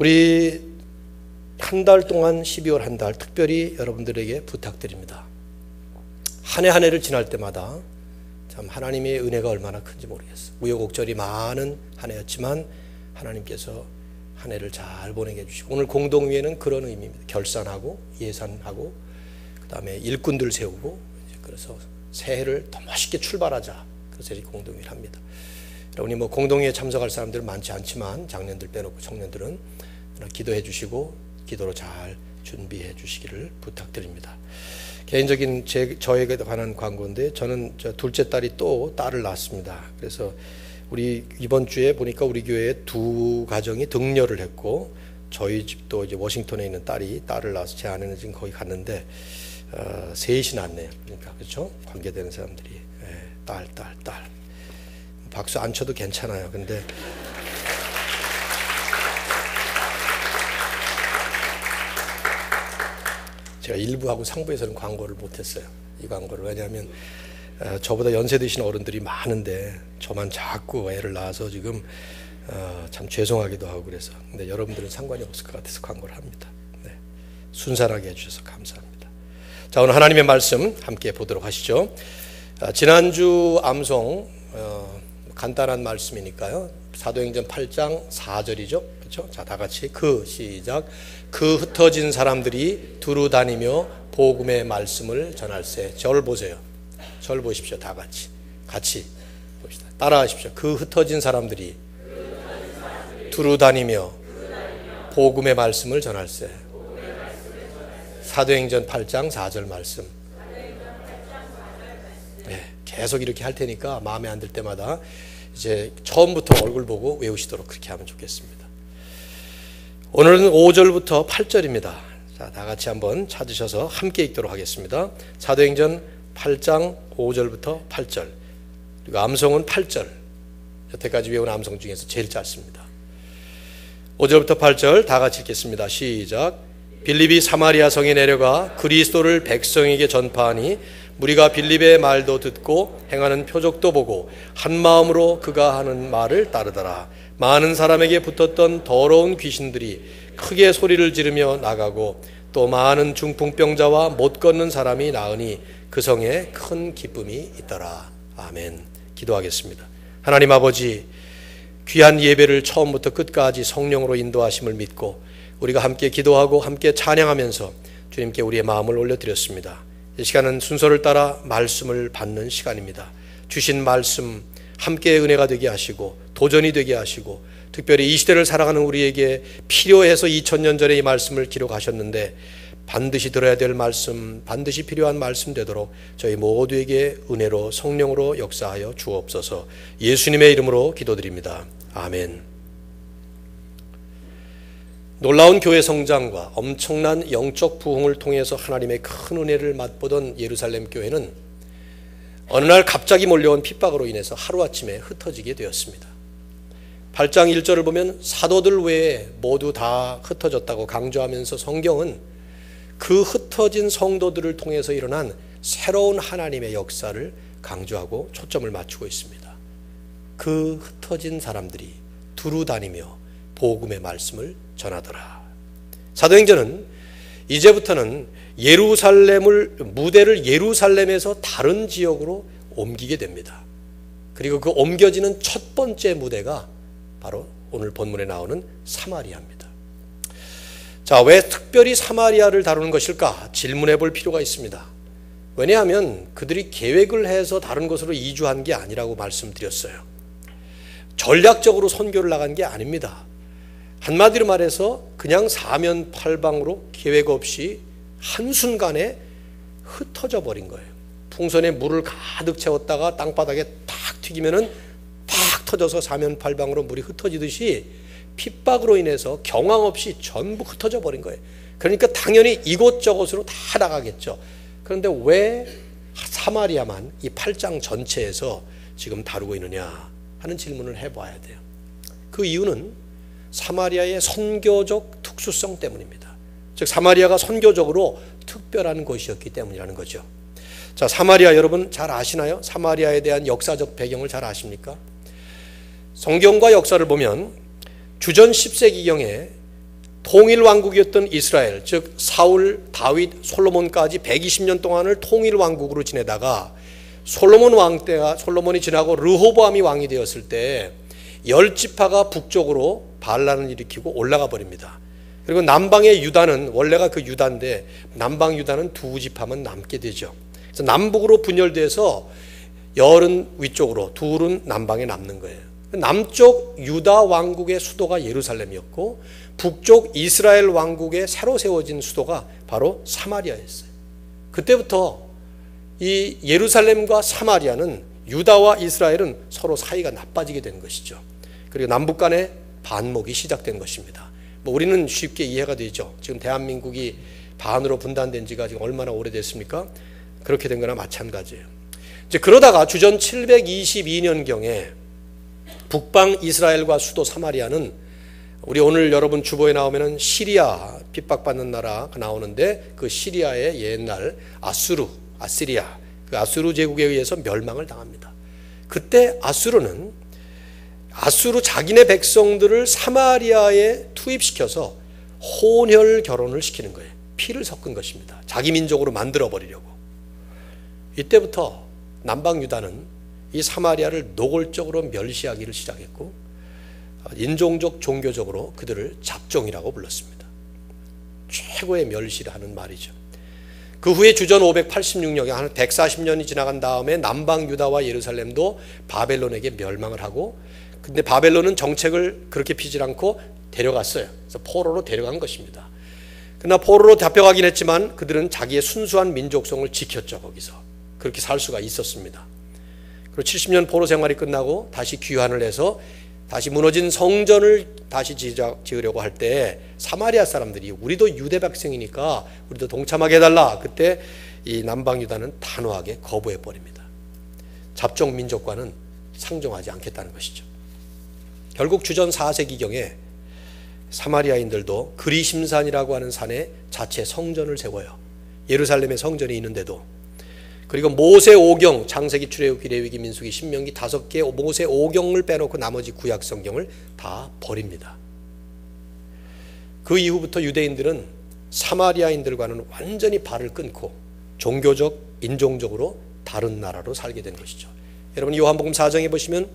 우리 한 달 동안 12월 한 달 특별히 여러분들에게 부탁드립니다. 한 해 한 해를 지날 때마다 참 하나님의 은혜가 얼마나 큰지 모르겠어요. 우여곡절이 많은 한 해였지만 하나님께서 한 해를 잘 보내게 해주시고, 오늘 공동위에는 그런 의미입니다. 결산하고 예산하고 그 다음에 일꾼들 세우고, 그래서 새해를 더 멋있게 출발하자, 그래서 이 공동위를 합니다. 여러분이 뭐 공동회에 참석할 사람들은 많지 않지만 작년들 빼놓고 청년들은 기도해 주시고 기도로 잘 준비해 주시기를 부탁드립니다. 개인적인 저에게 관한 광고인데, 저는 둘째 딸이 또 딸을 낳았습니다. 그래서 우리 이번 주에 보니까 우리 교회에 두 가정이 등려를 했고, 저희 집도 이제 워싱턴에 있는 딸을 낳아서 제 아내는 지금 거기 갔는데 셋이 낳네요. 그러니까 그렇죠? 관계되는 사람들이 딸. 박수 안 쳐도 괜찮아요. 근데 제가 1부하고 상부에서는 광고를 못했어요. 이 광고를. 왜냐하면 저보다 연세 드신 어른들이 많은데 저만 자꾸 애를 낳아서 지금 참 죄송하기도 하고 그래서. 근데 여러분들은 상관이 없을 것 같아서 광고를 합니다. 네. 순산하게 해주셔서 감사합니다. 자, 오늘 하나님의 말씀 함께 보도록 하시죠. 지난주 암송 간단한 말씀이니까요. 사도행전 8장 4절이죠. 그렇죠? 자, 다 같이 시작. 그 흩어진 사람들이 두루 다니며 복음의 말씀을 전할세. 절 보세요. 절 보십시오. 다 같이 봅시다. 따라하십시오. 그 흩어진 사람들이 두루 다니며 복음의 말씀을 전할세. 사도행전 8장 4절 말씀. 네, 계속 이렇게 할 테니까 마음에 안 들 때마다 이제 처음부터 얼굴 보고 외우시도록 그렇게 하면 좋겠습니다. 오늘은 5절부터 8절입니다. 자, 다 같이 한번 찾으셔서 함께 읽도록 하겠습니다. 사도행전 8장 5절부터 8절. 그리고 암송은 8절. 여태까지 외운 암송 중에서 제일 짧습니다. 5절부터 8절 다 같이 읽겠습니다. 시작. 빌립이 사마리아 성에 내려가 그리스도를 백성에게 전파하니 무리가 빌립의 말도 듣고 행하는 표적도 보고 한 마음으로 그가 하는 말을 따르더라. 많은 사람에게 붙었던 더러운 귀신들이 크게 소리를 지르며 나가고 또 많은 중풍병자와 못 걷는 사람이 나으니 그 성에 큰 기쁨이 있더라. 아멘. 기도하겠습니다. 하나님 아버지, 귀한 예배를 처음부터 끝까지 성령으로 인도하심을 믿고 우리가 함께 기도하고 함께 찬양하면서 주님께 우리의 마음을 올려드렸습니다. 이 시간은 순서를 따라 말씀을 받는 시간입니다. 주신 말씀 함께 은혜가 되게 하시고 도전이 되게 하시고, 특별히 이 시대를 살아가는 우리에게 필요해서 2000년 전에 이 말씀을 기록하셨는데 반드시 들어야 될 말씀, 반드시 필요한 말씀 되도록 저희 모두에게 은혜로 성령으로 역사하여 주옵소서. 예수님의 이름으로 기도드립니다. 아멘. 놀라운 교회 성장과 엄청난 영적 부흥을 통해서 하나님의 큰 은혜를 맛보던 예루살렘 교회는 어느 날 갑자기 몰려온 핍박으로 인해서 하루아침에 흩어지게 되었습니다. 8장 1절을 보면 사도들 외에 모두 다 흩어졌다고 강조하면서 성경은 그 흩어진 성도들을 통해서 일어난 새로운 하나님의 역사를 강조하고 초점을 맞추고 있습니다. 그 흩어진 사람들이 두루 다니며 복음의 말씀을 전하더라. 사도행전은 이제부터는 무대를 예루살렘에서 다른 지역으로 옮기게 됩니다. 그리고 그 옮겨지는 첫 번째 무대가 바로 오늘 본문에 나오는 사마리아입니다. 자, 왜 특별히 사마리아를 다루는 것일까? 질문해 볼 필요가 있습니다. 왜냐하면 그들이 계획을 해서 다른 곳으로 이주한 게 아니라고 말씀드렸어요. 전략적으로 선교를 나간 게 아닙니다. 한마디로 말해서 그냥 사면팔방으로 계획 없이 한순간에 흩어져 버린 거예요. 풍선에 물을 가득 채웠다가 땅바닥에 탁 튀기면은 탁 터져서 사면팔방으로 물이 흩어지듯이 핍박으로 인해서 경황 없이 전부 흩어져 버린 거예요. 그러니까 당연히 이곳저곳으로 다 나가겠죠. 그런데 왜 사마리아만 이 8장 전체에서 지금 다루고 있느냐 하는 질문을 해봐야 돼요. 그 이유는 사마리아의 선교적 특수성 때문입니다. 즉 사마리아가 선교적으로 특별한 곳이었기 때문이라는 거죠. 자, 사마리아 여러분 잘 아시나요? 사마리아에 대한 역사적 배경을 잘 아십니까? 성경과 역사를 보면 주전 10세기경에 통일 왕국이었던 이스라엘, 즉 사울, 다윗, 솔로몬까지 120년 동안을 통일 왕국으로 지내다가 솔로몬이 지나고 르호보암이 왕이 되었을 때 10지파가 북쪽으로 반란을 일으키고 올라가 버립니다. 그리고 남방의 유다는 원래가 그 유다인데 남방 유다는 2지파만 남게 되죠. 그래서 남북으로 분열돼서 열은 위쪽으로, 둘은 남방에 남는 거예요. 남쪽 유다 왕국의 수도가 예루살렘이었고 북쪽 이스라엘 왕국의 새로 세워진 수도가 바로 사마리아였어요. 그때부터 이 예루살렘과 사마리아는, 유다와 이스라엘은 서로 사이가 나빠지게 된 것이죠. 그리고 남북 간의 반목이 시작된 것입니다. 우리는 쉽게 이해가 되죠. 지금 대한민국이 반으로 분단된 지가 지금 얼마나 오래됐습니까? 그렇게 된 거나 마찬가지예요. 이제 그러다가 주전 722년경에 북방 이스라엘과 수도 사마리아는, 우리 오늘 여러분 주보에 나오면은 시리아 핍박받는 나라가 나오는데 그 시리아의 옛날 아시리아, 그 아수르 제국에 의해서 멸망을 당합니다. 그때 아수르 자기네 백성들을 사마리아에 투입시켜서 혼혈 결혼을 시키는 거예요. 피를 섞은 것입니다. 자기 민족으로 만들어 버리려고. 이때부터 남방 유다는 이 사마리아를 노골적으로 멸시하기를 시작했고 인종적, 종교적으로 그들을 잡종이라고 불렀습니다. 최고의 멸시를 하는 말이죠. 그 후에 주전 586년에 한 140년이 지나간 다음에 남방 유다와 예루살렘도 바벨론에게 멸망을 하고, 근데 바벨론은 정책을 그렇게 피지 않고 데려갔어요. 그래서 포로로 데려간 것입니다. 그러나 포로로 잡혀가긴 했지만 그들은 자기의 순수한 민족성을 지켰죠. 거기서 그렇게 살 수가 있었습니다. 그리고 70년 포로 생활이 끝나고 다시 귀환을 해서 다시 무너진 성전을 다시 지으려고 할 때 사마리아 사람들이 우리도 유대 백성이니까 우리도 동참하게 해달라. 그때 이 남방 유다는 단호하게 거부해 버립니다. 잡종 민족과는 상종하지 않겠다는 것이죠. 결국 주전 4세기경에 사마리아인들도 그리심산이라고 하는 산에 자체 성전을 세워요. 예루살렘에 성전이 있는데도. 그리고 모세 오경, 창세기, 출애굽기, 레위기, 민수기, 신명기 5개 모세 오경을 빼놓고 나머지 구약 성경을 다 버립니다. 그 이후부터 유대인들은 사마리아인들과는 완전히 발을 끊고 종교적, 인종적으로 다른 나라로 살게 된 것이죠. 여러분 요한복음 4장에 보시면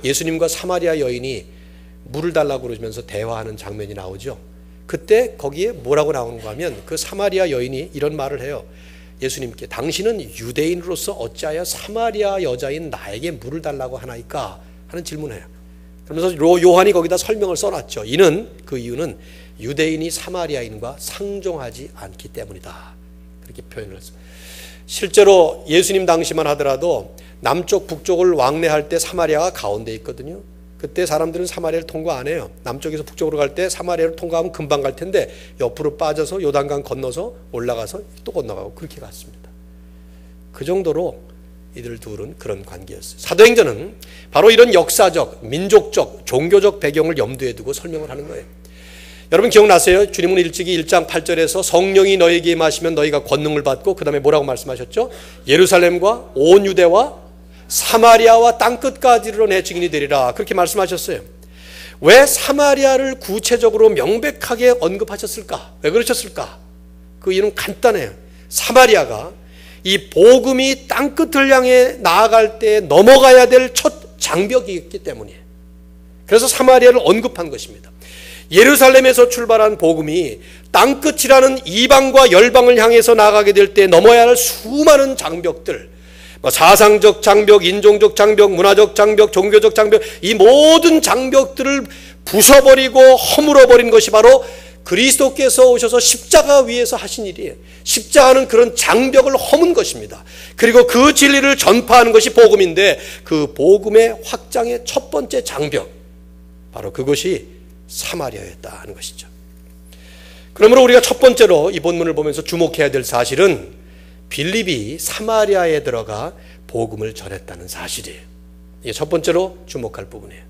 예수님과 사마리아 여인이 물을 달라고 그러면서 대화하는 장면이 나오죠. 그때 거기에 뭐라고 나오는가 하면 그 사마리아 여인이 이런 말을 해요. 예수님께, 당신은 유대인으로서 어찌하여 사마리아 여자인 나에게 물을 달라고 하나이까 하는 질문을 해요. 그러면서 요한이 거기다 설명을 써놨죠. 그 이유는 유대인이 사마리아인과 상종하지 않기 때문이다. 그렇게 표현을 했어요. 실제로 예수님 당시만 하더라도 남쪽 북쪽을 왕래할 때 사마리아가 가운데 있거든요. 그때 사람들은 사마리아를 통과 안 해요. 남쪽에서 북쪽으로 갈 때 사마리아를 통과하면 금방 갈 텐데 옆으로 빠져서 요단강 건너서 올라가서 또 건너가고 그렇게 갔습니다. 그 정도로 이들 둘은 그런 관계였어요. 사도행전은 바로 이런 역사적, 민족적, 종교적 배경을 염두에 두고 설명을 하는 거예요. 여러분 기억나세요? 주님은 일찍이 1장 8절에서 성령이 너에게 임하시면 너희가 권능을 받고 그 다음에 뭐라고 말씀하셨죠? 예루살렘과 온 유대와 사마리아와 땅끝까지 이르러 내 증인이 되리라. 그렇게 말씀하셨어요. 왜 사마리아를 구체적으로 명백하게 언급하셨을까? 왜 그러셨을까? 그 이유는 간단해요. 사마리아가 이 복음이 땅끝을 향해 나아갈 때 넘어가야 될 첫 장벽이기 때문이에요. 그래서 사마리아를 언급한 것입니다. 예루살렘에서 출발한 복음이 땅끝이라는 이방과 열방을 향해서 나아가게 될 때 넘어야 할 수많은 장벽들, 사상적 장벽, 인종적 장벽, 문화적 장벽, 종교적 장벽, 이 모든 장벽들을 부숴버리고 허물어버린 것이 바로 그리스도께서 오셔서 십자가 위에서 하신 일이에요. 십자가는 그런 장벽을 허문 것입니다. 그리고 그 진리를 전파하는 것이 복음인데 그 복음의 확장의 첫 번째 장벽, 바로 그것이 사마리아였다 하는 것이죠. 그러므로 우리가 첫 번째로 이 본문을 보면서 주목해야 될 사실은 빌립이 사마리아에 들어가 복음을 전했다는 사실이에요. 이게 첫 번째로 주목할 부분이에요.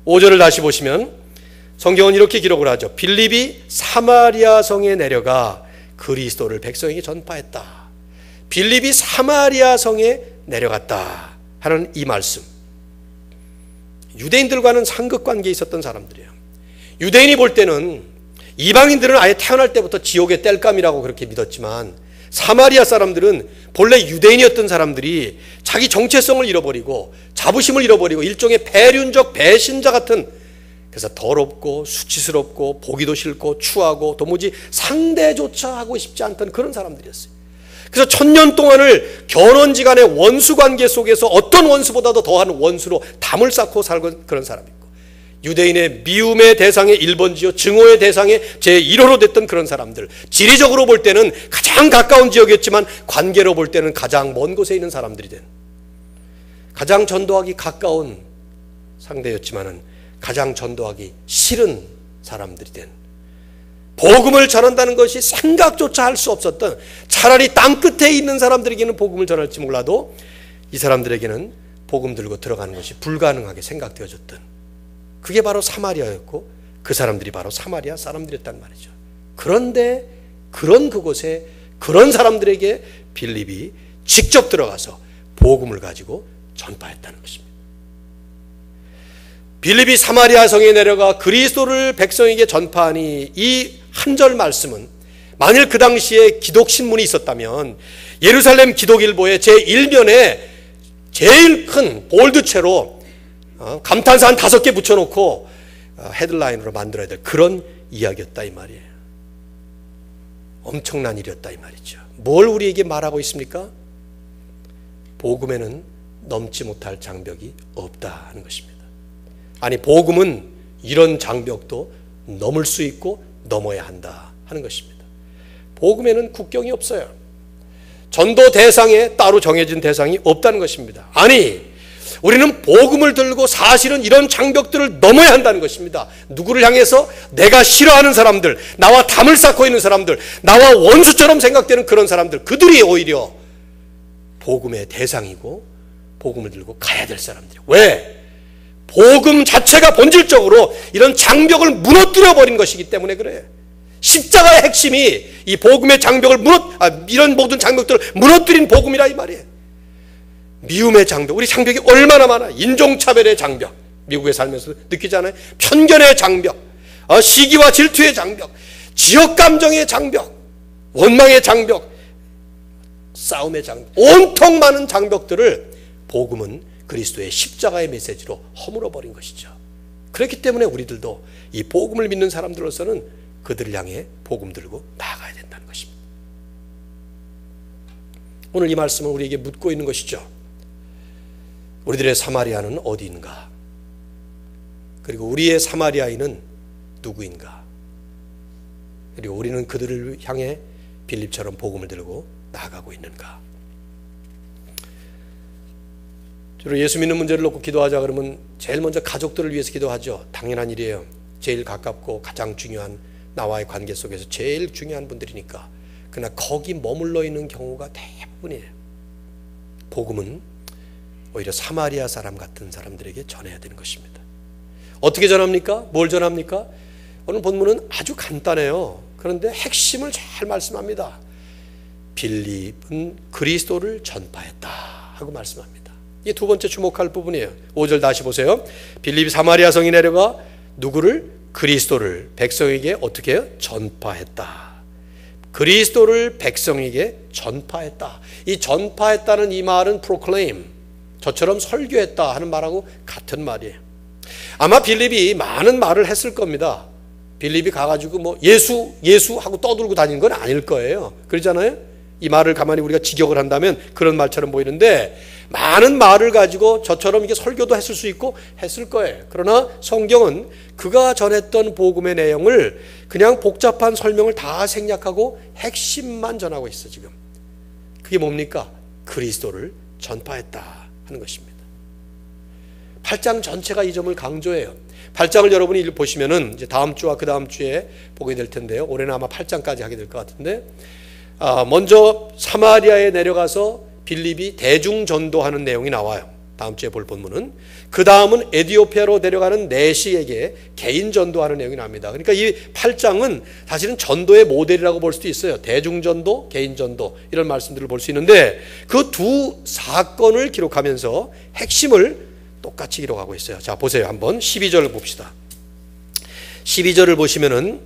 5절을 다시 보시면 성경은 이렇게 기록을 하죠. 빌립이 사마리아 성에 내려가 그리스도를 백성에게 전파했다. 빌립이 사마리아 성에 내려갔다 하는 이 말씀. 유대인들과는 상극관계에 있었던 사람들이에요. 유대인이 볼 때는 이방인들은 아예 태어날 때부터 지옥의 땔감이라고 그렇게 믿었지만 사마리아 사람들은 본래 유대인이었던 사람들이 자기 정체성을 잃어버리고 자부심을 잃어버리고 일종의 배륜적 배신자 같은, 그래서 더럽고 수치스럽고 보기도 싫고 추하고 도무지 상대조차 하고 싶지 않던 그런 사람들이었어요. 그래서 1000년 동안을 견원지간의 원수관계 속에서 어떤 원수보다도 더한 원수로 담을 쌓고 살고 그런 사람이고, 유대인의 미움의 대상의 1번지요 증오의 대상의 제1호로 됐던 그런 사람들, 지리적으로 볼 때는 가장 가까운 지역이었지만 관계로 볼 때는 가장 먼 곳에 있는 사람들이 된, 가장 전도하기 가까운 상대였지만은 가장 전도하기 싫은 사람들이 된, 복음을 전한다는 것이 생각조차 할 수 없었던, 차라리 땅끝에 있는 사람들에게는 복음을 전할지 몰라도 이 사람들에게는 복음 들고 들어가는 것이 불가능하게 생각되어졌던, 그게 바로 사마리아였고 그 사람들이 바로 사마리아 사람들이었단 말이죠. 그런데 그런 그곳에 그런 사람들에게 빌립이 직접 들어가서 복음을 가지고 전파했다는 것입니다. 빌립이 사마리아 성에 내려가 그리스도를 백성에게 전파하니, 이 한 절 말씀은 만일 그 당시에 기독신문이 있었다면 예루살렘 기독일보의 제1면에 제일 큰 볼드체로 감탄사 한 5개 붙여놓고 헤드라인으로 만들어야 될 그런 이야기였다 이 말이에요. 엄청난 일이었다 이 말이죠. 뭘 우리에게 말하고 있습니까? 복음에는 넘지 못할 장벽이 없다 하는 것입니다. 아니, 복음은 이런 장벽도 넘을 수 있고 넘어야 한다 하는 것입니다. 복음에는 국경이 없어요. 전도 대상에 따로 정해진 대상이 없다는 것입니다. 아니, 우리는 복음을 들고 사실은 이런 장벽들을 넘어야 한다는 것입니다. 누구를 향해서? 내가 싫어하는 사람들, 나와 담을 쌓고 있는 사람들, 나와 원수처럼 생각되는 그런 사람들, 그들이 오히려 복음의 대상이고 복음을 들고 가야 될 사람들이에요. 왜? 복음 자체가 본질적으로 이런 장벽을 무너뜨려 버린 것이기 때문에 그래요. 십자가의 핵심이 이 복음의 장벽을 이런 모든 장벽들을 무너뜨린 복음이라 이 말이에요. 미움의 장벽, 우리 장벽이 얼마나 많아. 인종차별의 장벽, 미국에 살면서 느끼잖아요. 편견의 장벽, 시기와 질투의 장벽, 지역감정의 장벽, 원망의 장벽, 싸움의 장벽, 온통 많은 장벽들을 복음은 그리스도의 십자가의 메시지로 허물어버린 것이죠. 그렇기 때문에 우리들도 이 복음을 믿는 사람들로서는 그들을 향해 복음 들고 나아가야 된다는 것입니다. 오늘 이 말씀은 우리에게 묻고 있는 것이죠. 우리들의 사마리아는 어디인가? 그리고 우리의 사마리아인은 누구인가? 그리고 우리는 그들을 향해 빌립처럼 복음을 들고 나아가고 있는가? 주로 예수 믿는 문제를 놓고 기도하자 그러면 제일 먼저 가족들을 위해서 기도하죠. 당연한 일이에요. 제일 가깝고 가장 중요한, 나와의 관계 속에서 제일 중요한 분들이니까. 그러나 거기 머물러 있는 경우가 대부분이에요. 복음은 오히려 사마리아 사람 같은 사람들에게 전해야 되는 것입니다. 어떻게 전합니까? 뭘 전합니까? 오늘 본문은 아주 간단해요. 그런데 핵심을 잘 말씀합니다. 빌립은 그리스도를 전파했다 하고 말씀합니다. 이게 두 번째 주목할 부분이에요. 5절 다시 보세요. 빌립이 사마리아 성에 내려가 누구를? 그리스도를 백성에게 어떻게 해요? 전파했다. 그리스도를 백성에게 전파했다. 이 전파했다는 이 말은 proclaim, 저처럼 설교했다 하는 말하고 같은 말이에요. 아마 빌립이 많은 말을 했을 겁니다. 빌립이 가가지고 뭐 예수 하고 떠들고 다니는 건 아닐 거예요. 그러잖아요. 이 말을 가만히 우리가 직역을 한다면 그런 말처럼 보이는데, 많은 말을 가지고 저처럼 이게 설교도 했을 수 있고 했을 거예요. 그러나 성경은 그가 전했던 복음의 내용을 그냥 복잡한 설명을 다 생략하고 핵심만 전하고 있어 지금. 그게 뭡니까? 그리스도를 전파했다 하는 것입니다. 8장 전체가 이 점을 강조해요. 8장을 여러분이 보시면은 이제 다음 주와 그 다음 주에 보게 될 텐데요. 올해는 아마 8장까지 하게 될 것 같은데, 먼저 사마리아에 내려가서 빌립이 대중 전도하는 내용이 나와요. 다음 주에 볼 본문은. 그 다음은 에디오피아로 내려가는 내시에게 개인 전도하는 내용이 나옵니다. 그러니까 이 8장은 사실은 전도의 모델이라고 볼 수도 있어요. 대중 전도, 개인 전도 이런 말씀들을 볼 수 있는데, 그 두 사건을 기록하면서 핵심을 똑같이 기록하고 있어요. 자, 보세요. 한번 12절을 봅시다. 12절을 보시면은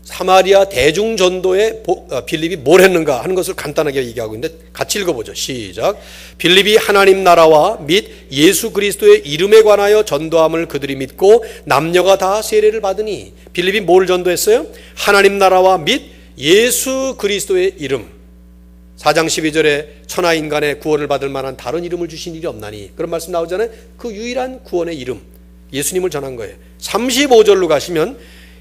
사마리아 대중전도에 빌립이 뭘 했는가 하는 것을 간단하게 얘기하고 있는데 같이 읽어보죠. 시작. 빌립이 하나님 나라와 및 예수 그리스도의 이름에 관하여 전도함을 그들이 믿고 남녀가 다 세례를 받으니, 빌립이 뭘 전도했어요? 하나님 나라와 및 예수 그리스도의 이름. 4장 12절에 천하 인간의 구원을 받을 만한 다른 이름을 주신 일이 없나니, 그런 말씀 나오잖아요. 그 유일한 구원의 이름 예수님을 전한 거예요. 35절로 가시면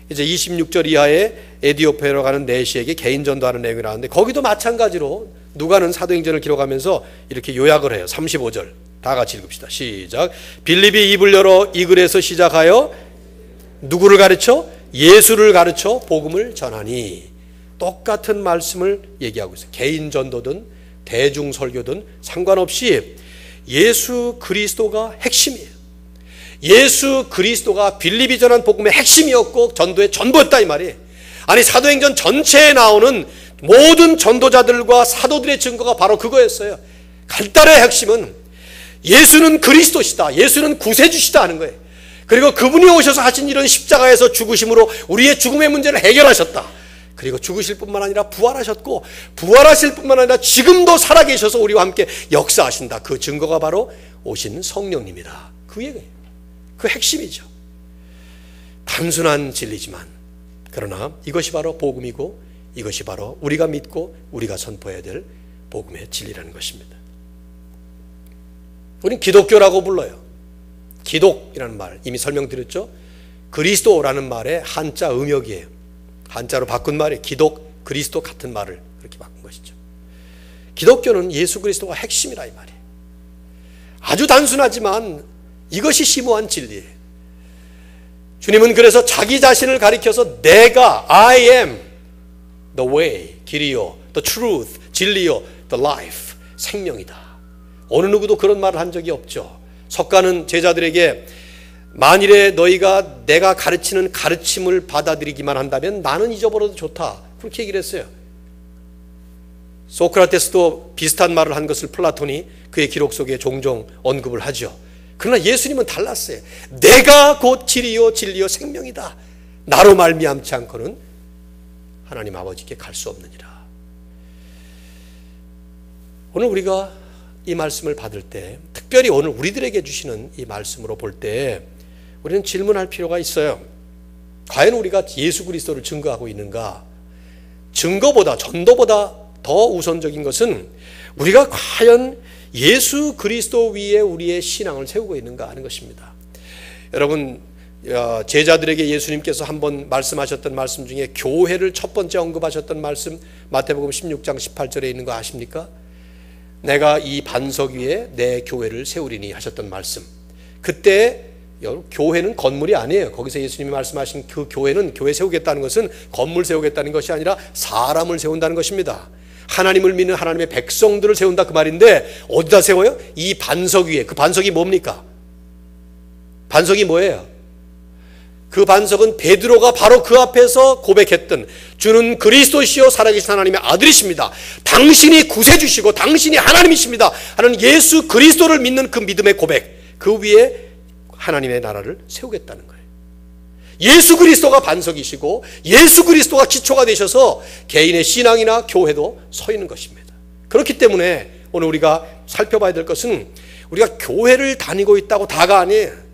이제 26절 이하에 에디오페로 가는 내시에게 개인 전도하는 내용이 나오는데, 거기도 마찬가지로 누가는 사도행전을 기록하면서 이렇게 요약을 해요. 35절 다 같이 읽읍시다. 시작. 빌립이 입을 열어 이 글에서 시작하여 누구를 가르쳐? 예수를 가르쳐 복음을 전하니. 똑같은 말씀을 얘기하고 있어요. 개인 전도든 대중 설교든 상관없이 예수 그리스도가 핵심이에요. 예수 그리스도가 빌립이 전한 복음의 핵심이었고 전도의 전부였다 이 말이에요. 아니, 사도행전 전체에 나오는 모든 전도자들과 사도들의 증거가 바로 그거였어요. 갈달의 핵심은 예수는 그리스도시다, 예수는 구세주시다 하는 거예요. 그리고 그분이 오셔서 하신 일은 십자가에서 죽으심으로 우리의 죽음의 문제를 해결하셨다. 그리고 죽으실 뿐만 아니라 부활하셨고, 부활하실 뿐만 아니라 지금도 살아계셔서 우리와 함께 역사하신다. 그 증거가 바로 오신 성령님이다. 그 얘기예요. 그 핵심이죠. 단순한 진리지만, 그러나 이것이 바로 복음이고 이것이 바로 우리가 믿고 우리가 선포해야 될 복음의 진리라는 것입니다. 우리는 기독교라고 불러요. 기독이라는 말 이미 설명드렸죠. 그리스도라는 말의 한자 음역이에요. 한자로 바꾼 말이 기독, 그리스도 같은 말을 그렇게 바꾼 것이죠. 기독교는 예수 그리스도가 핵심이라 이 말이에요. 아주 단순하지만 이것이 심오한 진리예요. 주님은 그래서 자기 자신을 가리켜서 내가 I am the way, 길이요, the truth, 진리요, the life, 생명이다. 어느 누구도 그런 말을 한 적이 없죠. 석가는 제자들에게 만일에 너희가 내가 가르치는 가르침을 받아들이기만 한다면 나는 잊어버려도 좋다, 그렇게 얘기를 했어요. 소크라테스도 비슷한 말을 한 것을 플라톤이 그의 기록 속에 종종 언급을 하죠. 그러나 예수님은 달랐어요. 내가 곧 길이요 진리요 생명이다. 나로 말미암지 않고는 하나님 아버지께 갈 수 없느니라. 오늘 우리가 이 말씀을 받을 때, 특별히 오늘 우리들에게 주시는 이 말씀으로 볼 때 우리는 질문할 필요가 있어요. 과연 우리가 예수 그리스도를 증거하고 있는가? 증거보다, 전도보다 더 우선적인 것은 우리가 과연 예수 그리스도 위에 우리의 신앙을 세우고 있는가 하는 것입니다. 여러분, 제자들에게 예수님께서 한번 말씀하셨던 말씀 중에 교회를 첫 번째 언급하셨던 말씀, 마태복음 16장 18절에 있는 거 아십니까? 내가 이 반석 위에 내 교회를 세우리니 하셨던 말씀. 그때 교회는 건물이 아니에요. 거기서 예수님이 말씀하신 그 교회는, 교회 세우겠다는 것은 건물 세우겠다는 것이 아니라 사람을 세운다는 것입니다. 하나님을 믿는 하나님의 백성들을 세운다 그 말인데, 어디다 세워요? 이 반석 위에. 그 반석이 뭡니까? 반석이 뭐예요? 그 반석은 베드로가 바로 그 앞에서 고백했던 주는 그리스도시요 살아계신 하나님의 아들이십니다, 당신이 구세주시고 당신이 하나님이십니다 하는 예수 그리스도를 믿는 그 믿음의 고백, 그 위에 하나님의 나라를 세우겠다는 거예요. 예수 그리스도가 반석이시고 예수 그리스도가 기초가 되셔서 개인의 신앙이나 교회도 서 있는 것입니다. 그렇기 때문에 오늘 우리가 살펴봐야 될 것은 우리가 교회를 다니고 있다고 다가 아니에요.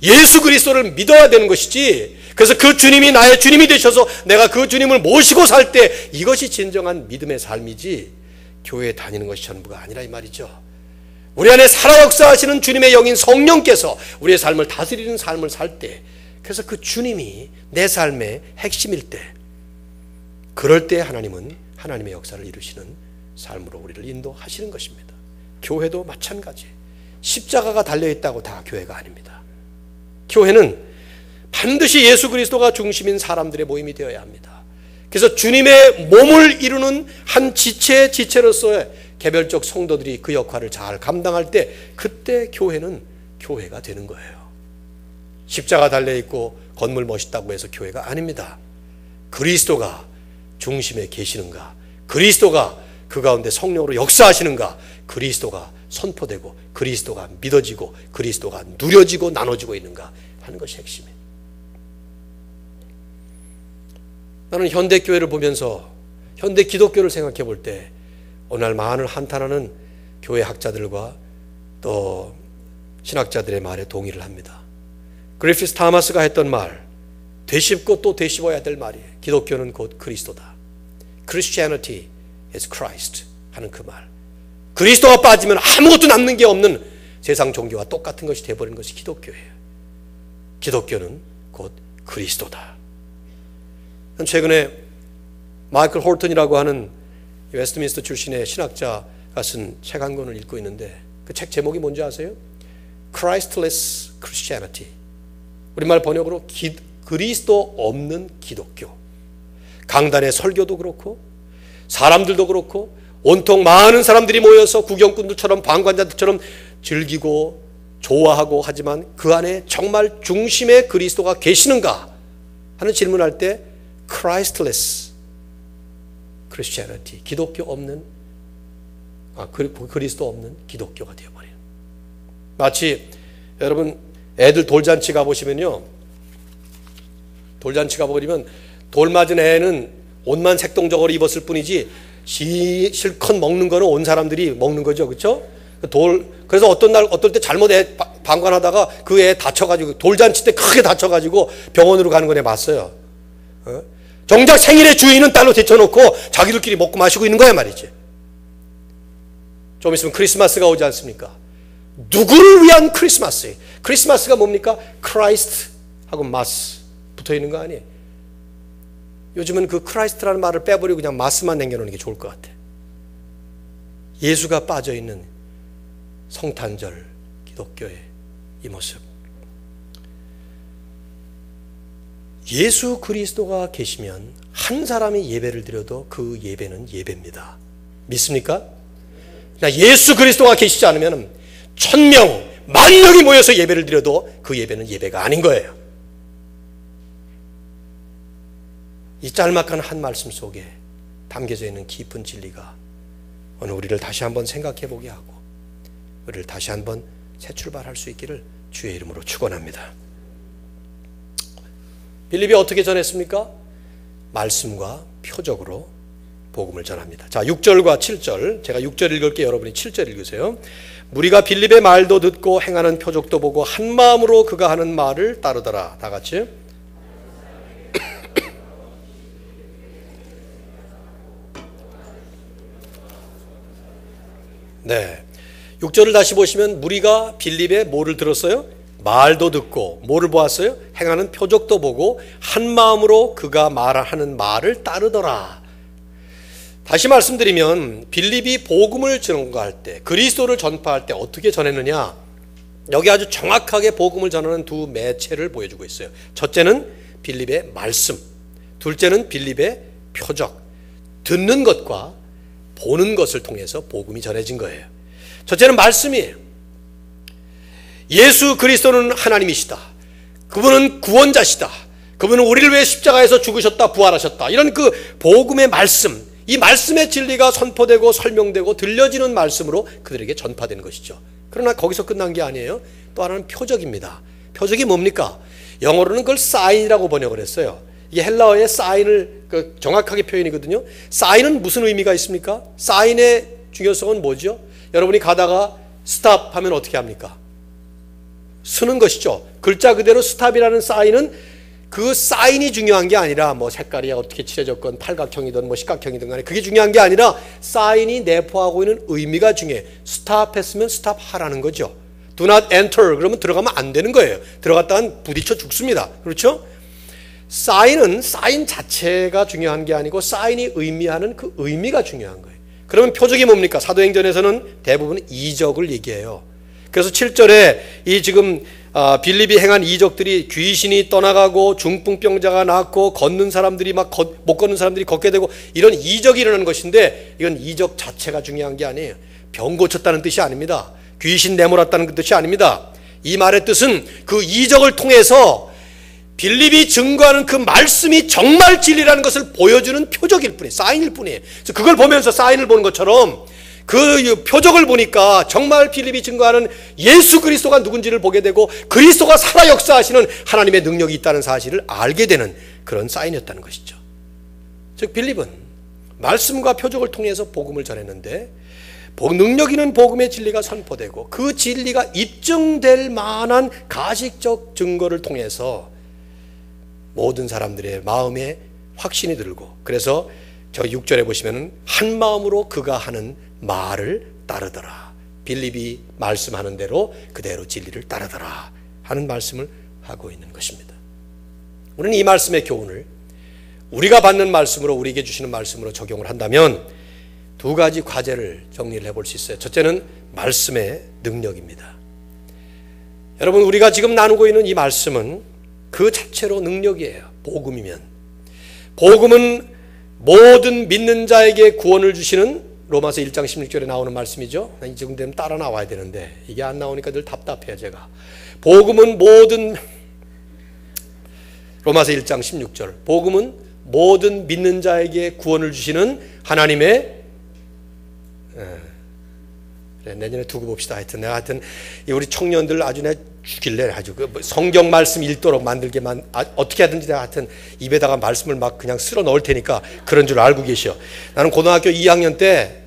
예수 그리스도를 믿어야 되는 것이지, 그래서 그 주님이 나의 주님이 되셔서 내가 그 주님을 모시고 살 때 이것이 진정한 믿음의 삶이지 교회에 다니는 것이 전부가 아니라 이 말이죠. 우리 안에 살아 역사하시는 주님의 영인 성령께서 우리의 삶을 다스리는 삶을 살 때, 그래서 그 주님이 내 삶의 핵심일 때, 그럴 때 하나님은 하나님의 역사를 이루시는 삶으로 우리를 인도하시는 것입니다. 교회도 마찬가지. 십자가가 달려있다고 다 교회가 아닙니다. 교회는 반드시 예수 그리스도가 중심인 사람들의 모임이 되어야 합니다. 그래서 주님의 몸을 이루는 한 지체로서의 개별적 성도들이 그 역할을 잘 감당할 때, 그때 교회는 교회가 되는 거예요. 십자가 달려있고 건물 멋있다고 해서 교회가 아닙니다. 그리스도가 중심에 계시는가, 그리스도가 그 가운데 성령으로 역사하시는가, 그리스도가 선포되고 그리스도가 믿어지고 그리스도가 누려지고 나눠지고 있는가 하는 것이 핵심이에요. 나는 현대 교회를 보면서 현대 기독교를 생각해 볼 때 오늘 많은 한탄하는 교회 학자들과 또 신학자들의 말에 동의를 합니다. 그리피스 타마스가 했던 말, 되씹고 또 되씹어야 될 말이에요. 기독교는 곧 그리스도다. Christianity is Christ 하는 그 말. 그리스도가 빠지면 아무것도 남는 게 없는 세상 종교와 똑같은 것이 되어버린 것이 기독교예요. 기독교는 곧 그리스도다. 최근에 마이클 홀턴이라고 하는 웨스트민스터 출신의 신학자가 쓴 책 한 권을 읽고 있는데 그 책 제목이 뭔지 아세요? Christless Christianity. 우리말 번역으로 그리스도 없는 기독교. 강단의 설교도 그렇고 사람들도 그렇고 온통 많은 사람들이 모여서 구경꾼들처럼 방관자들처럼 즐기고 좋아하고 하지만 그 안에 정말 중심에 그리스도가 계시는가 하는 질문할 때 Christless Christianity, 기독교 없는 그리스도 없는 기독교가 되어버려요. 마치 여러분 애들 돌잔치 가보시면요, 돌잔치 가보면 돌 맞은 애는 옷만 색동적으로 입었을 뿐이지 실컷 먹는 거는 온 사람들이 먹는 거죠. 그렇죠? 그래서 어떨 때 잘못 애 방관하다가 그 애 다쳐가지고 돌잔치 때 크게 다쳐가지고 병원으로 가는 거 내가 봤어요. 정작 생일의 주인은 딸로 제쳐놓고 자기들끼리 먹고 마시고 있는 거야 말이지. 좀 있으면 크리스마스가 오지 않습니까? 누구를 위한 크리스마스예요? 크리스마스가 뭡니까? 크라이스트하고 마스 붙어 있는 거 아니에요? 요즘은 그 크라이스트라는 말을 빼버리고 그냥 마스만 남겨놓는 게 좋을 것 같아. 예수가 빠져있는 성탄절 기독교의 이 모습. 예수 그리스도가 계시면 한 사람이 예배를 드려도 그 예배는 예배입니다. 믿습니까? 예수 그리스도가 계시지 않으면 1000명, 10,000명이 모여서 예배를 드려도 그 예배는 예배가 아닌 거예요. 이 짤막한 한 말씀 속에 담겨져 있는 깊은 진리가 오늘 우리를 다시 한번 생각해 보게 하고 우리를 다시 한번 새 출발할 수 있기를 주의 이름으로 축원합니다. 빌립이 어떻게 전했습니까? 말씀과 표적으로 복음을 전합니다. 자, 6절과 7절, 제가 6절 읽을게요. 여러분이 7절 읽으세요. 무리가 빌립의 말도 듣고 행하는 표적도 보고 한 마음으로 그가 하는 말을 따르더라. 다 같이. 네, 6절을 다시 보시면 무리가 빌립의 뭐를 들었어요? 말도 듣고 뭐를 보았어요? 행하는 표적도 보고 한 마음으로 그가 말하는 말을 따르더라. 다시 말씀드리면 빌립이 복음을 전가할 때, 그리스도를 전파할 때 어떻게 전했느냐? 여기 아주 정확하게 복음을 전하는 두 매체를 보여주고 있어요. 첫째는 빌립의 말씀, 둘째는 빌립의 표적. 듣는 것과 보는 것을 통해서 복음이 전해진 거예요. 첫째는 말씀이에요. 예수 그리스도는 하나님이시다. 그분은 구원자시다. 그분은 우리를 위해 십자가에서 죽으셨다, 부활하셨다. 이런 그 복음의 말씀, 이 말씀의 진리가 선포되고 설명되고 들려지는 말씀으로 그들에게 전파되는 것이죠. 그러나 거기서 끝난 게 아니에요. 또 하나는 표적입니다. 표적이 뭡니까? 영어로는 그걸 사인이라고 번역을 했어요. 이게 헬라어의 사인을 정확하게 표현이거든요. 사인은 무슨 의미가 있습니까? 사인의 중요성은 뭐죠? 여러분이 가다가 스탑 하면 어떻게 합니까? 쓰는 것이죠. 글자 그대로 스탑이라는 사인은 그 사인이 중요한 게 아니라 뭐 색깔이 어떻게 칠해졌건 팔각형이든 뭐 십각형이든 간에 그게 중요한 게 아니라 사인이 내포하고 있는 의미가 중요해. 스탑했으면 스탑하라는 거죠. Do not enter 그러면 들어가면 안 되는 거예요. 들어갔다간 부딪혀 죽습니다. 그렇죠? 사인은 사인 자체가 중요한 게 아니고 사인이 의미하는 그 의미가 중요한 거예요. 그러면 표적이 뭡니까? 사도행전에서는 대부분 이적을 얘기해요. 그래서 7절에 이 지금 빌립이 행한 이적들이 귀신이 떠나가고 중풍병자가 낫고 걷는 사람들이 막 못 걷는 사람들이 걷게 되고 이런 이적이 일어나는 것인데 이건 이적 자체가 중요한 게 아니에요. 병 고쳤다는 뜻이 아닙니다. 귀신 내몰았다는 그 뜻이 아닙니다. 이 말의 뜻은 그 이적을 통해서 빌립이 증거하는 그 말씀이 정말 진리라는 것을 보여주는 표적일 뿐이에요. 사인일 뿐이에요. 그래서 그걸 보면서 사인을 보는 것처럼 그 표적을 보니까 정말 빌립이 증거하는 예수 그리스도가 누군지를 보게 되고 그리스도가 살아 역사하시는 하나님의 능력이 있다는 사실을 알게 되는 그런 사인이었다는 것이죠. 즉 빌립은 말씀과 표적을 통해서 복음을 전했는데 능력 있는 복음의 진리가 선포되고 그 진리가 입증될 만한 가식적 증거를 통해서 모든 사람들의 마음에 확신이 들고, 그래서 저 6절에 보시면 한 마음으로 그가 하는 말을 따르더라. 빌립이 말씀하는 대로 그대로 진리를 따르더라 하는 말씀을 하고 있는 것입니다. 우리는 이 말씀의 교훈을 우리가 받는 말씀으로, 우리에게 주시는 말씀으로 적용을 한다면 두 가지 과제를 정리를 해볼 수 있어요. 첫째는 말씀의 능력입니다. 여러분, 우리가 지금 나누고 있는 이 말씀은 그 자체로 능력이에요. 복음이면. 복음은 모든 믿는 자에게 구원을 주시는, 로마서 1장 16절에 나오는 말씀이죠. 지금 되면 따라 나와야 되는데 이게 안 나오니까 늘 답답해요 제가. 복음은 모든, 로마서 1장 16절, 복음은 모든 믿는 자에게 구원을 주시는 하나님의, 그래, 내년에 두고 봅시다. 하여튼 우리 청년들 아주 내 죽일래. 아주 성경 말씀 읽도록 만들게만, 어떻게 하든지 내가 하여튼 입에다가 말씀을 막 그냥 쓸어 넣을 테니까 그런 줄 알고 계셔. 나는 고등학교 2학년 때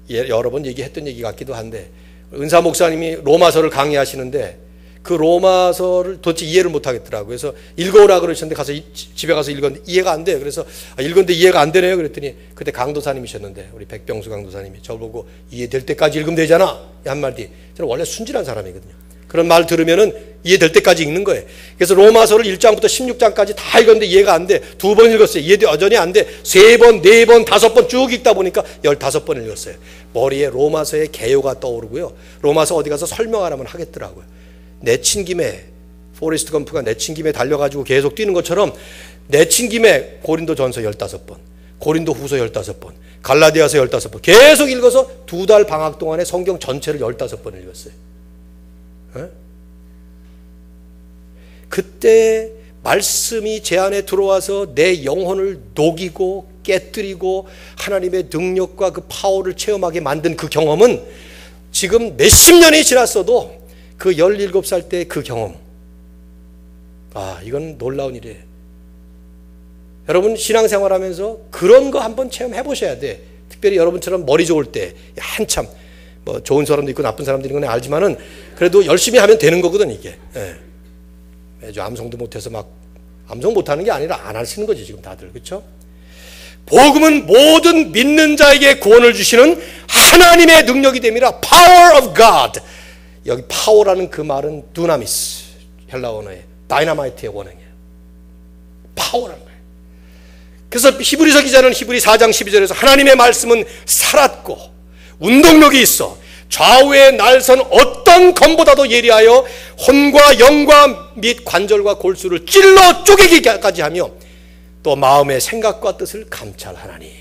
여러 번 얘기했던 얘기 같기도 한데, 은사 목사님이 로마서를 강의하시는데 그 로마서를 도대체 이해를 못하겠더라고요. 그래서 읽어오라 그러셨는데 가서 집에 가서 읽었는데 이해가 안 돼요. 그래서 읽었는데 이해가 안 되네요. 그랬더니 그때 강도사님이셨는데, 우리 백병수 강도사님이 저를 보고 이해될 때까지 읽으면 되잖아 한마디. 저는 원래 순진한 사람이거든요. 그런 말 들으면은 이해될 때까지 읽는 거예요. 그래서 로마서를 1장부터 16장까지 다 읽었는데 이해가 안 돼. 2번 읽었어요. 이해도 여전히 안 돼. 3번, 4번, 5번 쭉 읽다 보니까 15번 읽었어요. 머리에 로마서의 개요가 떠오르고요. 로마서 어디 가서 설명하라면 하겠더라고요. 내친 김에, 포레스트 검프가 내친 김에 달려가지고 계속 뛰는 것처럼 내친 김에 고린도 전서 15번, 고린도 후서 15번, 갈라디아서 15번 계속 읽어서 2달 방학 동안에 성경 전체를 15번 읽었어요. 그때 말씀이 제 안에 들어와서 내 영혼을 녹이고 깨뜨리고 하나님의 능력과 그 파워를 체험하게 만든 그 경험은 지금 몇십 년이 지났어도 그 17살 때 그 경험, 이건 놀라운 일이에요. 여러분 신앙생활하면서 그런 거 한번 체험해 보셔야 돼. 특별히 여러분처럼 머리 좋을 때, 한참 뭐 좋은 사람도 있고 나쁜 사람도 있는 건 알지만은 그래도 열심히 하면 되는 거거든 이게. 매주 암송도 못해서 막, 암송 못하는 게 아니라 안 하시는 거지 지금 다들. 그렇죠? 복음은 모든 믿는 자에게 구원을 주시는 하나님의 능력이 됩니다. Power of God. 여기 파워라는 그 말은 두나미스, 헬라 언어의 다이너마이트의 원형이에요. 파워라는 거예요. 그래서 히브리서 기자는 히브리 4장 12절에서 하나님의 말씀은 살았고 운동력이 있어 좌우의 날선 어떤 검보다도 예리하여 혼과 영과 및 관절과 골수를 찔러 쪼개기까지 하며 또 마음의 생각과 뜻을 감찰하나니.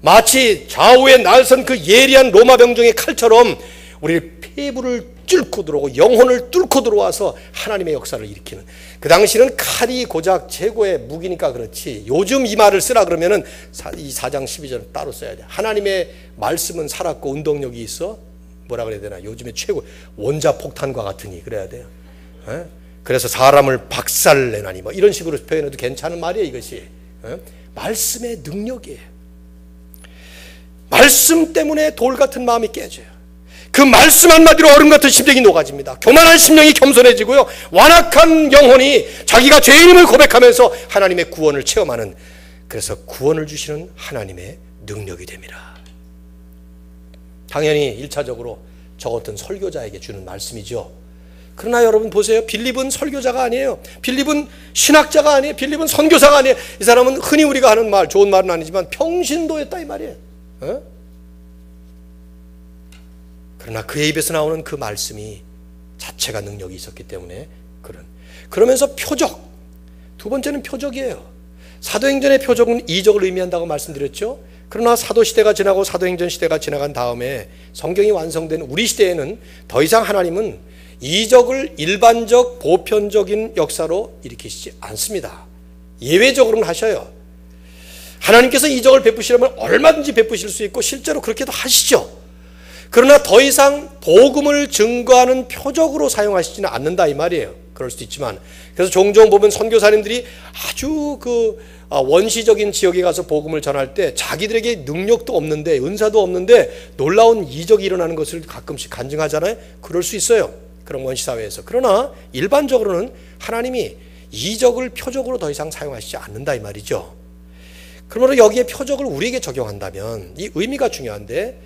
마치 좌우의 날선 그 예리한 로마 병정의 칼처럼 우리 폐부를 뚫고 들어오고 영혼을 뚫고 들어와서 하나님의 역사를 일으키는. 그 당시는 칼이 고작 최고의 무기니까 그렇지, 요즘 이 말을 쓰라 그러면은 이 4장 12절은 따로 써야 돼. 하나님의 말씀은 살았고 운동력이 있어, 뭐라 그래야 되나, 요즘에 최고 원자폭탄과 같으니 그래야 돼요. 그래서 사람을 박살내나니 뭐 이런 식으로 표현해도 괜찮은 말이에요 이것이. 말씀의 능력이에요. 말씀 때문에 돌 같은 마음이 깨져요. 그 말씀 한마디로 얼음 같은 심령이 녹아집니다. 교만한 심령이 겸손해지고요, 완악한 영혼이 자기가 죄인임을 고백하면서 하나님의 구원을 체험하는, 그래서 구원을 주시는 하나님의 능력이 됩니다. 당연히 1차적으로 저 어떤 설교자에게 주는 말씀이죠. 그러나 여러분 보세요. 빌립은 설교자가 아니에요. 빌립은 신학자가 아니에요. 빌립은 선교사가 아니에요. 이 사람은 흔히 우리가 하는 말, 좋은 말은 아니지만 평신도였다 이 말이에요. 그러나 그의 입에서 나오는 그 말씀이 자체가 능력이 있었기 때문에 그러면서 표적, 두 번째는 표적이에요. 사도행전의 표적은 이적을 의미한다고 말씀드렸죠. 그러나 사도시대가 지나고 사도행전 시대가 지나간 다음에 성경이 완성된 우리 시대에는 더 이상 하나님은 이적을 일반적 보편적인 역사로 일으키시지 않습니다. 예외적으로는 하셔요. 하나님께서 이적을 베푸시려면 얼마든지 베푸실 수 있고 실제로 그렇게도 하시죠. 그러나 더 이상 복음을 증거하는 표적으로 사용하시지는 않는다 이 말이에요. 그럴 수도 있지만, 그래서 종종 보면 선교사님들이 아주 원시적인 지역에 가서 복음을 전할 때 자기들에게 능력도 없는데, 은사도 없는데 놀라운 이적이 일어나는 것을 가끔씩 간증하잖아요. 그럴 수 있어요, 그런 원시사회에서. 그러나 일반적으로는 하나님이 이적을 표적으로 더 이상 사용하시지 않는다 이 말이죠. 그러므로 여기에 표적을 우리에게 적용한다면 이 의미가 중요한데,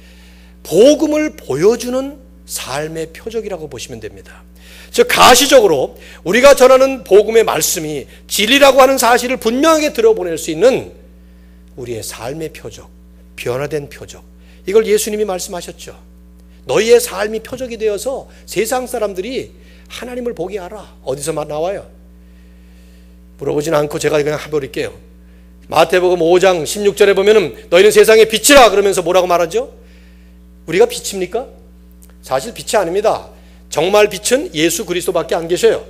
복음을 보여주는 삶의 표적이라고 보시면 됩니다. 즉 가시적으로 우리가 전하는 복음의 말씀이 진리라고 하는 사실을 분명하게 들어보낼 수 있는 우리의 삶의 표적, 변화된 표적, 이걸 예수님이 말씀하셨죠. 너희의 삶이 표적이 되어서 세상 사람들이 하나님을 보게 하라. 어디서 나와요? 물어보진 않고 제가 그냥 해버릴게요. 마태복음 5장 16절에 보면은 너희는 세상의 빛이라 그러면서 뭐라고 말하죠? 우리가 빛입니까? 사실 빛이 아닙니다. 정말 빛은 예수 그리스도밖에 안 계셔요.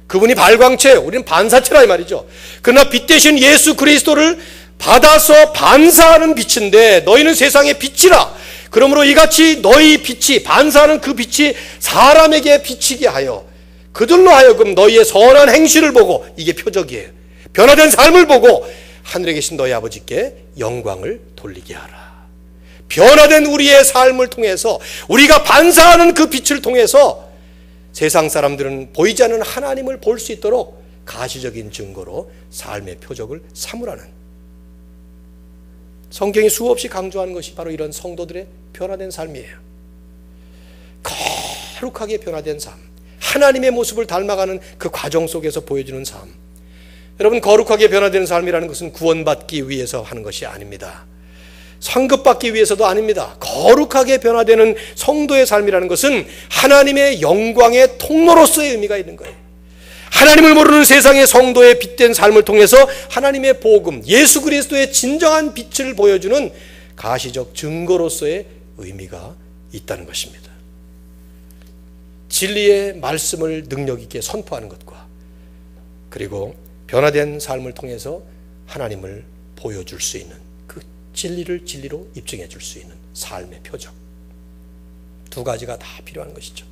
그분이 발광체예요. 우리는 반사체라 이 말이죠. 그러나 빛 대신 예수 그리스도를 받아서 반사하는 빛인데 너희는 세상의 빛이라. 그러므로 이같이 너희 빛이, 반사하는 그 빛이 사람에게 비치게 하여 그들로 하여금 너희의 선한 행실을 보고, 이게 표적이에요, 변화된 삶을 보고 하늘에 계신 너희 아버지께 영광을 돌리게 하라. 변화된 우리의 삶을 통해서, 우리가 반사하는 그 빛을 통해서 세상 사람들은 보이지 않는 하나님을 볼 수 있도록 가시적인 증거로 삶의 표적을 삼으라는, 성경이 수없이 강조하는 것이 바로 이런 성도들의 변화된 삶이에요. 거룩하게 변화된 삶, 하나님의 모습을 닮아가는 그 과정 속에서 보여주는 삶. 여러분, 거룩하게 변화되는 삶이라는 것은 구원받기 위해서 하는 것이 아닙니다. 상급받기 위해서도 아닙니다. 거룩하게 변화되는 성도의 삶이라는 것은 하나님의 영광의 통로로서의 의미가 있는 거예요. 하나님을 모르는 세상의 성도의 빛된 삶을 통해서 하나님의 복음, 예수 그리스도의 진정한 빛을 보여주는 가시적 증거로서의 의미가 있다는 것입니다. 진리의 말씀을 능력 있게 선포하는 것과, 그리고 변화된 삶을 통해서 하나님을 보여줄 수 있는, 그 진리를 진리로 입증해 줄 수 있는 삶의 표적, 두 가지가 다 필요한 것이죠.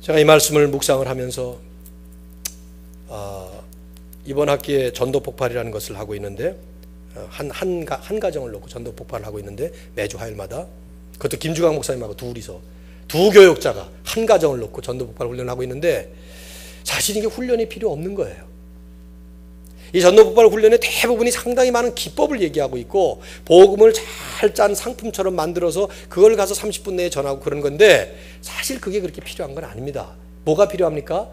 제가 이 말씀을 묵상을 하면서 이번 학기에 전도 폭발이라는 것을 하고 있는데, 한 가정을 놓고 전도 폭발을 하고 있는데, 매주 화요일마다, 그것도 김주강 목사님하고 둘이서, 두 교역자가 한 가정을 놓고 전도 폭발 훈련을 하고 있는데, 사실 이게 훈련이 필요 없는 거예요. 이 전도 폭발 훈련의 대부분이 상당히 많은 기법을 얘기하고 있고, 복음을 잘 짠 상품처럼 만들어서 그걸 가서 30분 내에 전하고 그런 건데, 사실 그게 그렇게 필요한 건 아닙니다. 뭐가 필요합니까?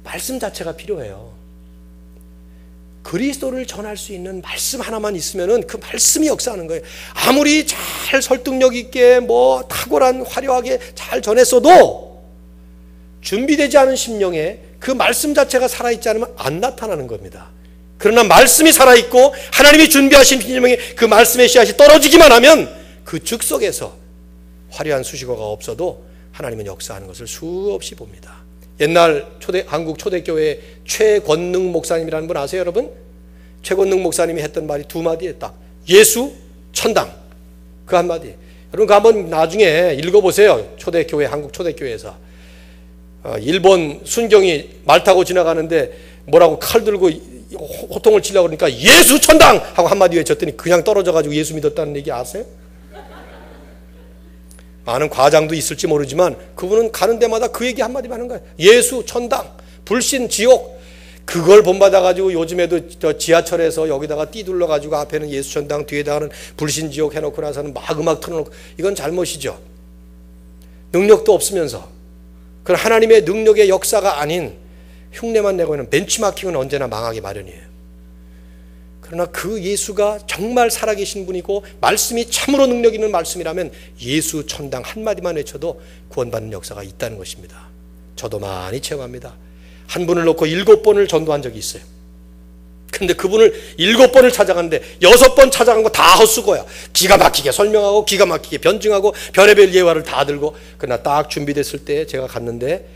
말씀 자체가 필요해요. 그리스도를 전할 수 있는 말씀 하나만 있으면은 그 말씀이 역사하는 거예요. 아무리 잘 설득력 있게 탁월한 화려하게 잘 전했어도 준비되지 않은 심령에 그 말씀 자체가 살아있지 않으면 안 나타나는 겁니다. 그러나 말씀이 살아있고 하나님이 준비하신 심령에 그 말씀의 씨앗이 떨어지기만 하면 그 즉석에서 화려한 수식어가 없어도 하나님은 역사하는 것을 수없이 봅니다. 옛날 한국 초대교회 최권능 목사님이라는 분 아세요, 여러분? 최권능 목사님이 했던 말이 두 마디에 딱, 예수, 천당, 그 한마디. 여러분 그 한번 나중에 읽어보세요. 초대교회, 한국 초대교회에서 일본 순경이 말 타고 지나가는데 뭐라고 칼 들고 호통을 치려고 그러니까 예수 천당 하고 한마디 외쳤더니 그냥 떨어져가지고 예수 믿었다는 얘기 아세요? 많은 과장도 있을지 모르지만 그분은 가는 데마다 그 얘기 한마디만 하는 거예요. 예수 천당, 불신 지옥. 그걸 본받아가지고 요즘에도 저 지하철에서 여기다가 띠 둘러가지고 앞에는 예수 천당, 뒤에다가는 불신 지옥 해놓고 나서는 막 음악 틀어놓고, 이건 잘못이죠. 능력도 없으면서 그런 하나님의 능력의 역사가 아닌 흉내만 내고 있는 벤치마킹은 언제나 망하기 마련이에요. 그러나 그 예수가 정말 살아계신 분이고 말씀이 참으로 능력 있는 말씀이라면 예수 천당 한마디만 외쳐도 구원받는 역사가 있다는 것입니다. 저도 많이 체험합니다. 한 분을 놓고 7번을 전도한 적이 있어요. 근데 그분을 7번을 찾아가는데 6번 찾아간 거 다 헛수고야. 기가 막히게 설명하고 기가 막히게 변증하고 별의별 예화를 다 들고, 그러나 딱 준비됐을 때 제가 갔는데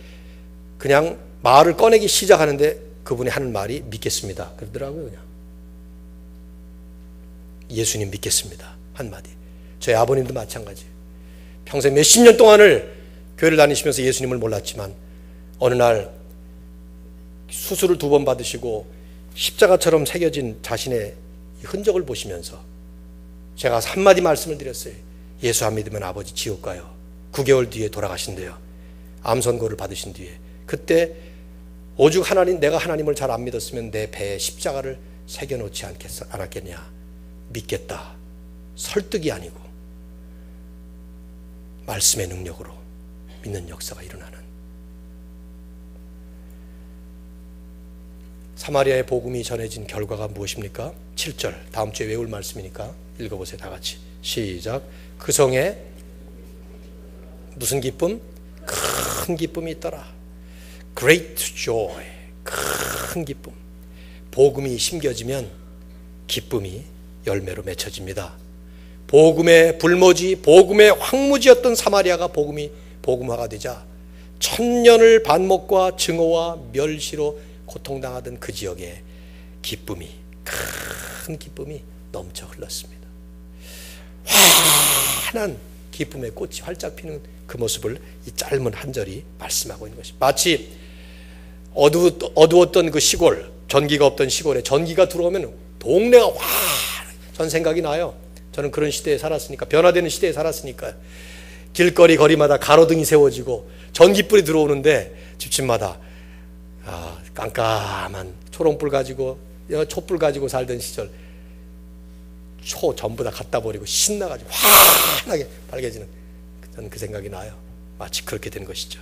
그냥 말을 꺼내기 시작하는데 그분이 하는 말이 믿겠습니다 그러더라고요. 그냥 예수님 믿겠습니다 한마디. 저희 아버님도 마찬가지예요. 평생 몇십 년 동안을 교회를 다니시면서 예수님을 몰랐지만 어느 날 수술을 2번 받으시고 십자가처럼 새겨진 자신의 흔적을 보시면서 제가 한마디 말씀을 드렸어요. 예수 안 믿으면 아버지 지옥 가요. 9개월 뒤에 돌아가신대요. 암 선고를 받으신 뒤에. 그때 오죽 내가 하나님을 잘 안 믿었으면 내 배에 십자가를 새겨놓지 않았겠냐. 믿겠다. 설득이 아니고 말씀의 능력으로 믿는 역사가 일어나는. 사마리아의 복음이 전해진 결과가 무엇입니까? 7절 다음 주에 외울 말씀이니까 읽어보세요. 다 같이 시작. 그 성에 무슨 기쁨? 큰 기쁨이 있더라. Great joy. 큰 기쁨. 복음이 심겨지면 기쁨이 열매로 맺혀집니다. 복음의 불모지, 복음의 황무지였던 사마리아가 복음화가 되자 천년을 반목과 증오와 멸시로 고통당하던 그 지역에 큰 기쁨이 넘쳐 흘렀습니다. 환한 기쁨의 꽃이 활짝 피는 그 모습을 이 짧은 한 절이 말씀하고 있는 것입니다. 마치 어두웠던 그 시골, 전기가 없던 시골에 전기가 들어오면 동네가 전 생각이 나요. 저는 그런 시대에 살았으니까, 변화되는 시대에 살았으니까. 길거리 거리마다 가로등이 세워지고 전기불이 들어오는데 집집마다 깜깜한 초롱불 가지고 촛불 가지고 살던 시절 초 전부 다 갖다 버리고 신나가지고 환하게 밝아지는, 저는 그 생각이 나요. 마치 그렇게 된 것이죠.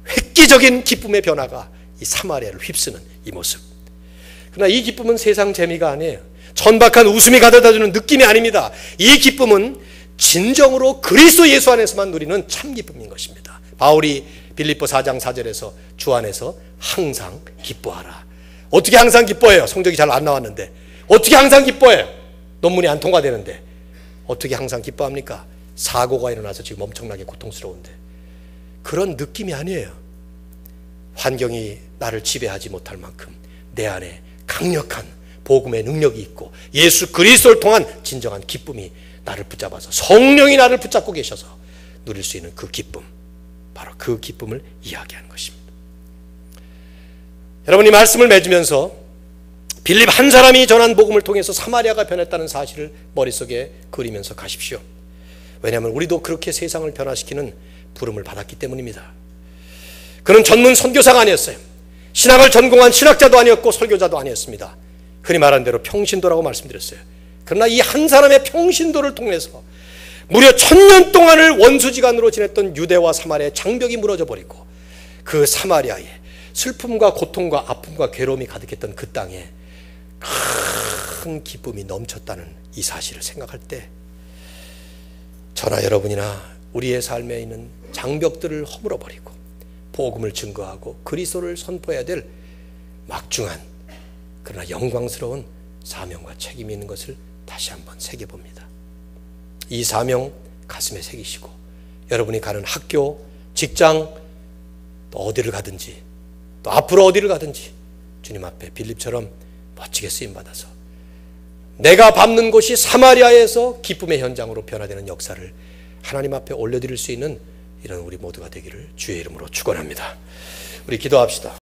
획기적인 기쁨의 변화가 이 사마리아를 휩쓰는 이 모습. 그러나 이 기쁨은 세상 재미가 아니에요. 천박한 웃음이 가져다주는 느낌이 아닙니다. 이 기쁨은 진정으로 그리스도 예수 안에서만 누리는 참 기쁨인 것입니다. 바울이 빌립보 4장 4절에서 주 안에서 항상 기뻐하라. 어떻게 항상 기뻐해요? 성적이 잘 안 나왔는데 어떻게 항상 기뻐해요? 논문이 안 통과되는데 어떻게 항상 기뻐합니까? 사고가 일어나서 지금 엄청나게 고통스러운데. 그런 느낌이 아니에요. 환경이 나를 지배하지 못할 만큼 내 안에 강력한 복음의 능력이 있고 예수 그리스도를 통한 진정한 기쁨이 나를 붙잡아서 성령이 나를 붙잡고 계셔서 누릴 수 있는 그 기쁨, 바로 그 기쁨을 이야기하는 것입니다. 여러분, 이 말씀을 맺으면서 빌립 한 사람이 전한 복음을 통해서 사마리아가 변했다는 사실을 머릿속에 그리면서 가십시오. 왜냐하면 우리도 그렇게 세상을 변화시키는 부름을 받았기 때문입니다. 그는 전문 선교사가 아니었어요. 신학을 전공한 신학자도 아니었고 설교자도 아니었습니다. 흔히 말하는 대로 평신도라고 말씀드렸어요. 그러나 이 한 사람의 평신도를 통해서 무려 1000년 동안을 원수지간으로 지냈던 유대와 사마리아의 장벽이 무너져 버리고 그 사마리아에 슬픔과 고통과 아픔과 괴로움이 가득했던 그 땅에 큰 기쁨이 넘쳤다는 이 사실을 생각할 때 저나 여러분이나 우리의 삶에 있는 장벽들을 허물어버리고 복음을 증거하고 그리스도를 선포해야 될 막중한 그러나 영광스러운 사명과 책임이 있는 것을 다시 한번 새겨봅니다. 이 사명 가슴에 새기시고 여러분이 가는 학교, 직장, 또 어디를 가든지 또 앞으로 어디를 가든지 주님 앞에 빌립처럼 멋지게 쓰임받아서 내가 밟는 곳이 사마리아에서 기쁨의 현장으로 변화되는 역사를 하나님 앞에 올려드릴 수 있는 이런 우리 모두가 되기를 주의 이름으로 축원합니다. 우리 기도합시다.